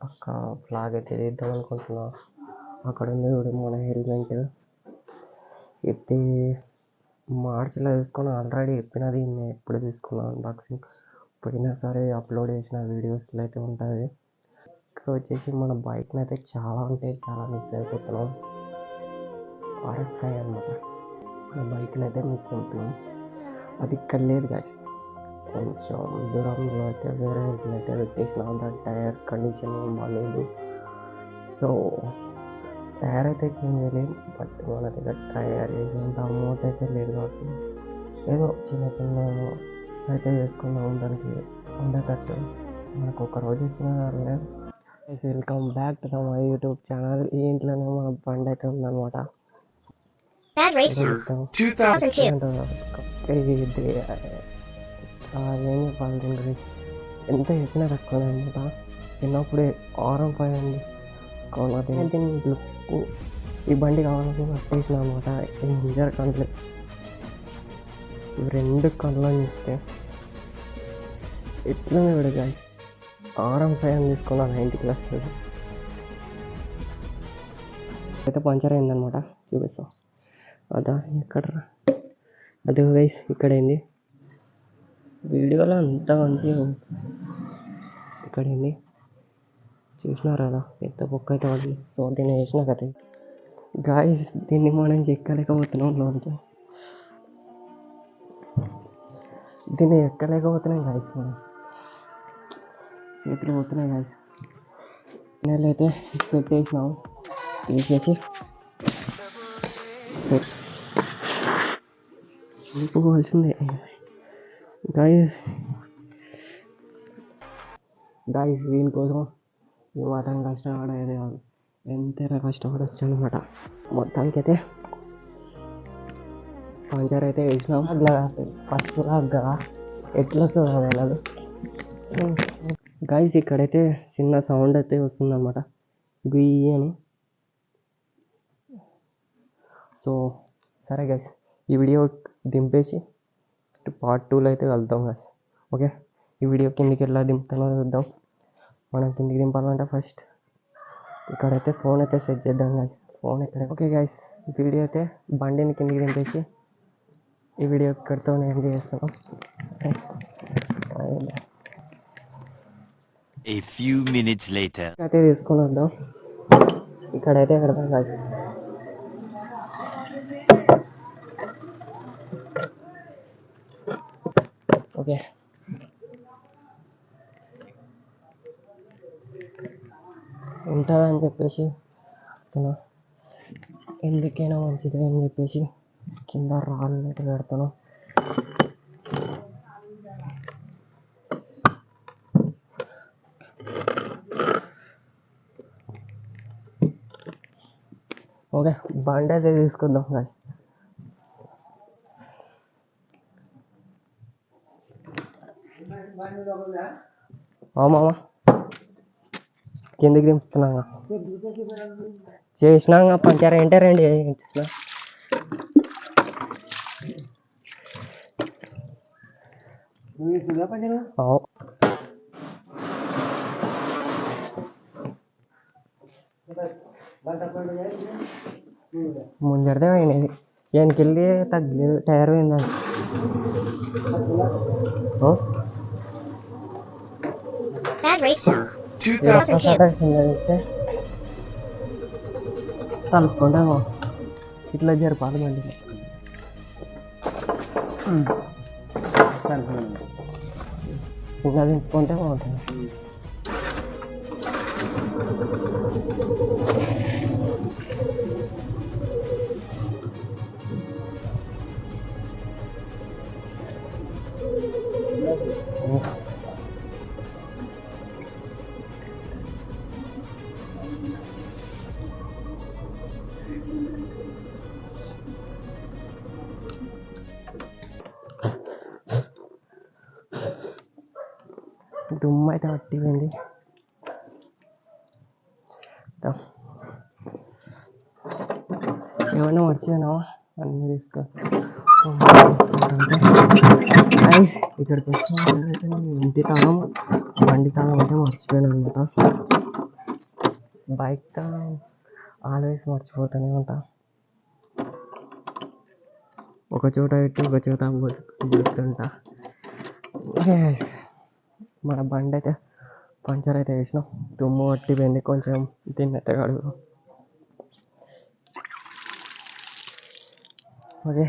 అక్క ఫ్లాగ్ అయితే తీద్దాం అనుకుంటున్నా. అక్కడ ఉంది చూడు మన హెల్మెట్. ఇది మార్చిలో తీసుకుని ఆల్రెడీ చెప్పినది, నేను ఎప్పుడు తీసుకున్నాను అన్బాక్సింగ్. ఎప్పుడైనా సరే అప్లోడ్ చేసిన వీడియోస్లో అయితే ఉంటుంది. ఇక్కడ వచ్చేసి మన బైక్ని అయితే చాలా మిస్ అయిపోతున్నాం. RS5 అనమాట. మన బైక్ని అయితే మిస్ అవుతున్నాం. అది ఇక్కడ లేదు గాయస్, కొంచెం దూరంలో అయితే వేరే అయితే పెట్టేసిన. దాని టైర్ కండిషన్ ఏం బాగాలేదు. సో టైర్ అయితే చేంజ్ చేయలేదు, బట్ మన దగ్గర టైర్ వేసేంత అమౌంట్ అయితే లేదు కాబట్టి ఏదో చిన్న అయితే వేసుకుందాం. దానికి ఉండేటట్టు మనకు ఒక రోజు ఇచ్చిన లేదు. Welcome back to my YouTube channel. ఈ ఇంట్లోనే మన బండి అయితే ఉందన్నమాట. ఏం చెప్పాలి, ఎంత చెప్పినా తక్కువ అనమాట. చిన్నప్పుడే R15 అండి లుక్ ఈ బండి కావాలని పట్టేసిన అనమాట. ఇంజర్ కళ్ళు, 2 కళ్ళని చూస్తే ఎట్లా కూడా గాయస్. R15 అని తీసుకున్నా 9th క్లాస్లో. అయితే పంచర్ అయిందనమాట, చూపిస్తాం. అదా ఎక్కడ అదే గైస్, ఇక్కడ అయింది. వీడియోలో అంతా ఇక్కడ అయింది, చూసినారు కదా. పెద్ద బొక్క అయితే పడింది. సో దీన్ని వేసిన కథ గాయస్. దీన్ని మనం ఎక్కలేకపోతున్నాం లోనికి, దీన్ని ఎక్కలేకపోతున్నాం గాయస్. మనం చేతులు పోతున్నాయి గాయస్. నెల అయితే పెట్టేసినాం, తీసేసి వెళ్ళిపోవాల్సిందే గాయస్. దీనికోసం ఈ మాత్రం కష్టపడేది కాదు, ఎంతైనా కష్టపడవచ్చు అనమాట. మొత్తానికి అయితే పంచర్ అయితే వేసినాం. అట్లా ఫస్ట్ లాగా ఎట్లా వస్తుందో వెళ్ళదు గాయస్. ఇక్కడైతే చిన్న సౌండ్ అయితే వస్తుందన్నమాట, గుయ్యి అని. సో సరే గైస్, ఈ వీడియో దింపేసి పార్ట్ 2లో అయితే వెళ్తాం గైస్. ఓకే, ఈ వీడియో కిందికి ఎలా దింపుతానో చూద్దాం. మనం కిందికి దింపాలంటే ఫస్ట్ ఇక్కడైతే ఫోన్ అయితే సెట్ చేద్దాం గైస్. ఫోన్ ఎక్కడ? ఓకే గైస్, వీడియో అయితే బండిని కిందికి దింపేసి ఈ వీడియో ఇక్కడితో నేను చేస్తాను. A few minutes later. అయితే తీసుకొని వద్దాం. ఇక్కడైతే పెడతాం గైస్. ఓకే, ఉంటుందని చెప్పేసి ఎందుకైనా మంచిది అని చెప్పేసి కింద రాళ్ళు అయితే పెడతాను. ఓకే, బండి అయితే తీసుకుందాం గైస్. మామ కిందికి దింపుతున్నాగా, చేసినాగా పంచర్. ఏంటే రండి చేసిన. ముందరదే పోయినది, వెనకెళ్ళి తగ్గలేదు, టైర్ పోయిందని. కలుపుకుంటే ఇట్లా జరపాలి బండికి. చిన్న దింపుకుంటే బాగుంటుంది. దుమ్ము అయితే పట్టిపోయింది. ఏమన్నా మర్చిపోయినావా? అన్నీ తీసుకో. ఇక్కడికి వచ్చిన ఇంటి తాళం, బండి తాళం అయితే మర్చిపోయాను అనమాట. బైక్ ఆల్వేస్ మర్చిపోతూనే ఉంటా. ఒక చోట పెట్టి ఒక చోట గుర్తుంటా. మన బండి అయితే పంచర్ అయితే వేసినాం, దుమ్ము పట్టిపోయింది, కొంచెం తిన్నట్టు కడుగు. ఓకే,